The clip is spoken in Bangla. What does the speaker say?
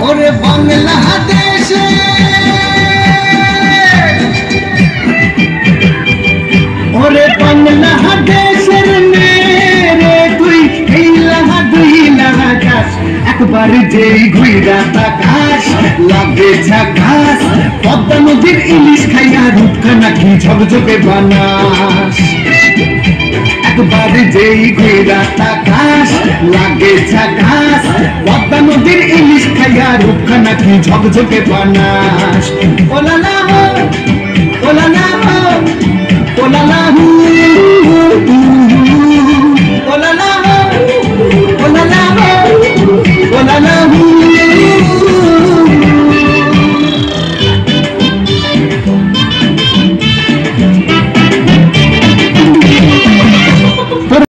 ওরে বাংলাদেশে ওরে বাংলাদেশের মেরে তুই দুই লাগাস একবার যেই ঘুইরা তাকাস লাগে ঝাকাস পদ্মা নদীর ইলিশ খাইয়া রূপখানা কি ঝকঝকে বানাস একবার যেই ঘুইরা তাকাস লাগে ঝাকাস পদ্মা নদীর ইলিশ খাইয়া রূপখানা কি ঝকঝকে বানাস ওলালা হো ওলালা হো ওলালা হো